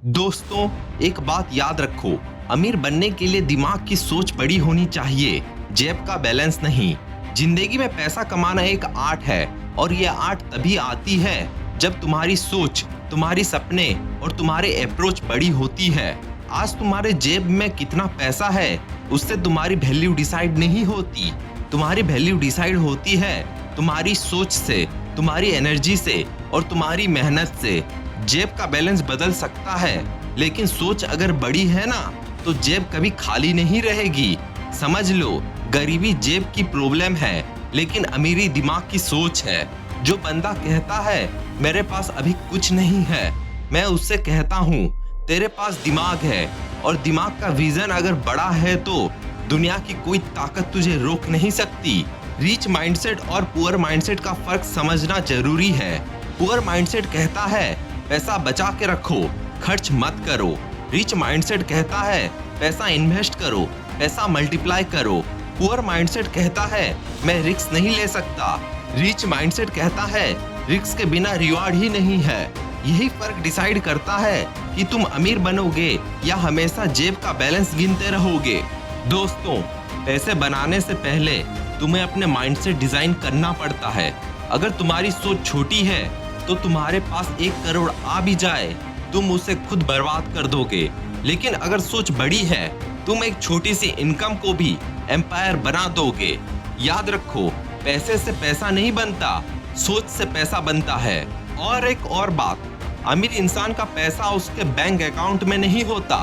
दोस्तों, एक बात याद रखो, अमीर बनने के लिए दिमाग की सोच बड़ी होनी चाहिए, जेब का बैलेंस नहीं। जिंदगी में पैसा कमाना एक आर्ट है और ये आर्ट तभी आती है जब तुम्हारी सोच, तुम्हारी सपने और तुम्हारे अप्रोच बड़ी होती है। आज तुम्हारे जेब में कितना पैसा है उससे तुम्हारी वैल्यू डिसाइड नहीं होती। तुम्हारी वैल्यू डिसाइड होती है तुम्हारी सोच से, तुम्हारी एनर्जी से और तुम्हारी मेहनत से। जेब का बैलेंस बदल सकता है, लेकिन सोच अगर बड़ी है ना तो जेब कभी खाली नहीं रहेगी। समझ लो, गरीबी जेब की प्रॉब्लम है, लेकिन अमीरी दिमाग की सोच है। जो बंदा कहता है मेरे पास अभी कुछ नहीं है, मैं उससे कहता हूँ तेरे पास दिमाग है, और दिमाग का विजन अगर बड़ा है तो दुनिया की कोई ताकत तुझे रोक नहीं सकती। रिच माइंडसेट और पुअर माइंडसेट का फर्क समझना जरूरी है। पुअर माइंडसेट कहता है पैसा बचा के रखो, खर्च मत करो। रिच माइंडसेट कहता है पैसा इन्वेस्ट करो, पैसा मल्टीप्लाई करो। पुअर माइंडसेट कहता है मैं रिस्क नहीं ले सकता। रिच माइंडसेट कहता है रिस्क के बिना रिवॉर्ड ही नहीं है। यही फर्क डिसाइड करता है कि तुम अमीर बनोगे या हमेशा जेब का बैलेंस गिनते रहोगे। दोस्तों, पैसे बनाने से पहले तुम्हें अपने माइंडसेट डिजाइन करना पड़ता है। अगर तुम्हारी सोच छोटी है तो तुम्हारे पास 1 करोड़ आ भी जाए, तुम उसे खुद बर्बाद कर दोगे। लेकिन अगर सोच बड़ी है, तुम एक छोटी सी इनकम को भी एम्पायर बना दोगे। याद रखो, पैसे से पैसा नहीं बनता, सोच से पैसा बनता है। और एक और बात, अमीर इंसान का पैसा उसके बैंक अकाउंट में नहीं होता,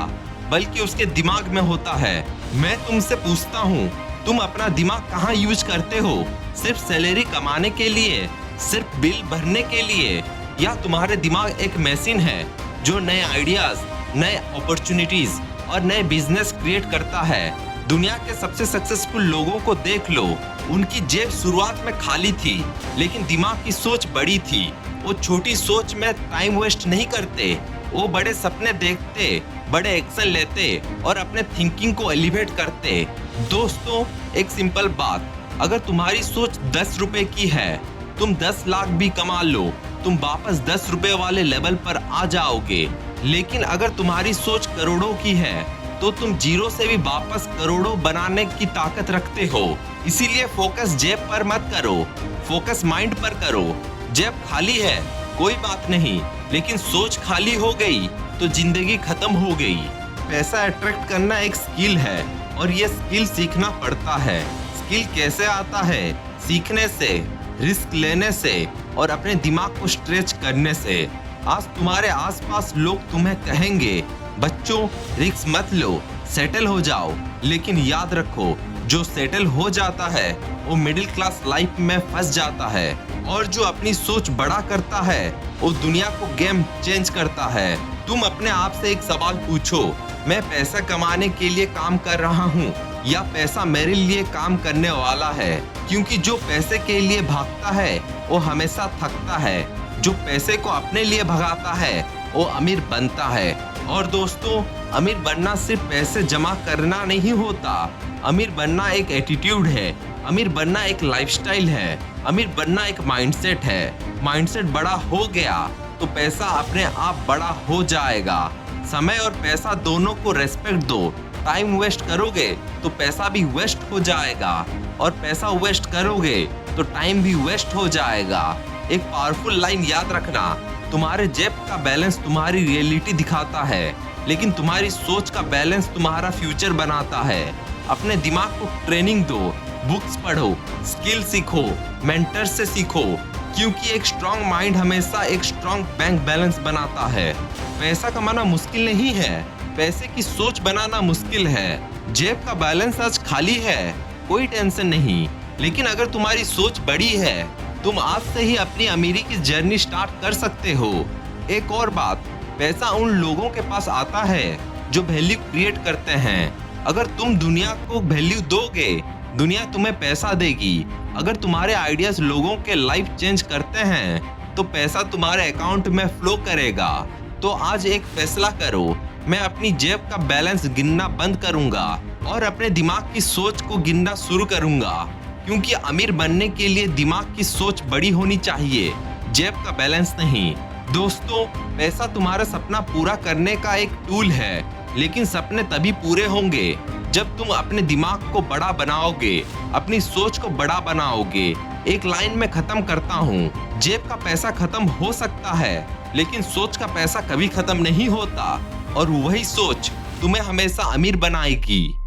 बल्कि उसके दिमाग में होता है। मैं तुमसे पूछता हूँ, तुम अपना दिमाग कहाँ यूज करते हो? सिर्फ सैलरी कमाने के लिए, सिर्फ बिल भरने के लिए, या तुम्हारे दिमाग एक मशीन है जो नए आइडियाज, नए अपॉर्चुनिटीज और नए बिजनेस क्रिएट करता है? दुनिया के सबसे सक्सेसफुल लोगों को देख लो, उनकी जेब शुरुआत में खाली थी, लेकिन दिमाग की सोच बड़ी थी। वो छोटी सोच में टाइम वेस्ट नहीं करते, वो बड़े सपने देखते, बड़े एक्शन लेते और अपने थिंकिंग को एलिवेट करते। दोस्तों, एक सिंपल बात, अगर तुम्हारी सोच 10 रुपए की है, तुम 10 लाख भी कमा लो, तुम वापस 10 रुपए वाले लेवल पर आ जाओगे। लेकिन अगर तुम्हारी सोच करोड़ों की है तो तुम जीरो से भी वापस करोड़ों बनाने की ताकत रखते हो। इसीलिए फोकस जेब पर मत करो, फोकस माइंड पर करो। जेब खाली है कोई बात नहीं, लेकिन सोच खाली हो गई तो जिंदगी खत्म हो गई। पैसा अट्रैक्ट करना एक स्किल है और ये स्किल सीखना पड़ता है। स्किल कैसे आता है? सीखने से, रिस्क लेने से और अपने दिमाग को स्ट्रेच करने से। आज तुम्हारे आसपास लोग तुम्हें कहेंगे बच्चों रिस्क मत लो, सेटल हो जाओ। लेकिन याद रखो, जो सेटल हो जाता है वो मिडिल क्लास लाइफ में फंस जाता है, और जो अपनी सोच बड़ा करता है वो दुनिया को गेम चेंज करता है। तुम अपने आप से एक सवाल पूछो, मैं पैसा कमाने के लिए काम कर रहा हूँ या पैसा मेरे लिए काम करने वाला है? क्योंकि जो पैसे के लिए भागता है वो हमेशा थकता है, जो पैसे को अपने लिए भगाता है वो अमीर बनता है। और दोस्तों, अमीर बनना सिर्फ पैसे जमा करना नहीं होता, अमीर बनना एक एटीट्यूड है, अमीर बनना एक लाइफस्टाइल है, अमीर बनना एक माइंडसेट है। माइंडसेट बड़ा हो गया तो पैसा अपने आप बड़ा हो जाएगा। समय और पैसा दोनों को रेस्पेक्ट दो। टाइम वेस्ट करोगे तो पैसा भी वेस्ट हो जाएगा, और पैसा वेस्ट करोगे तो टाइम भी वेस्ट हो जाएगा। एक पावरफुल लाइन याद रखना, तुम्हारे जेब का बैलेंस तुम्हारी रियलिटी दिखाता है, लेकिन तुम्हारी सोच का बैलेंस तुम्हारा फ्यूचर बनाता है। अपने दिमाग को ट्रेनिंग दो, बुक्स पढ़ो, स्किल सीखो, मेंटर से सीखो, क्योंकि एक स्ट्रॉन्ग माइंड हमेशा एक स्ट्रॉन्ग बैंक बैलेंस बनाता है। पैसा कमाना मुश्किल नहीं है, पैसे की सोच बनाना मुश्किल है। जेब का बैलेंस आज खाली है, कोई टेंशन नहीं, लेकिन अगर तुम्हारी सोच बड़ी है, तुम आज से ही अपनी अमीरी की जर्नी स्टार्ट कर सकते हो। एक और बात, पैसा उन लोगों के पास आता है जो वैल्यू क्रिएट करते हैं। अगर तुम दुनिया को वैल्यू दोगे, दुनिया तुम्हें पैसा देगी। अगर तुम्हारे आइडियाज लोगों के लाइफ चेंज करते हैं तो पैसा तुम्हारे अकाउंट में फ्लो करेगा। तो आज एक फैसला करो, मैं अपनी जेब का बैलेंस गिनना बंद करूंगा और अपने दिमाग की सोच को गिनना शुरू करूंगा। क्योंकि अमीर बनने के लिए दिमाग की सोच बड़ी होनी चाहिए, जेब का बैलेंस नहीं। दोस्तों, पैसा तुम्हारा सपना पूरा करने का एक टूल है, लेकिन सपने तभी पूरे होंगे जब तुम अपने दिमाग को बड़ा बनाओगे, अपनी सोच को बड़ा बनाओगे। एक लाइन में खत्म करता हूँ, जेब का पैसा खत्म हो सकता है, लेकिन सोच का पैसा कभी खत्म नहीं होता, और वही सोच तुम्हें हमेशा अमीर बनाएगी।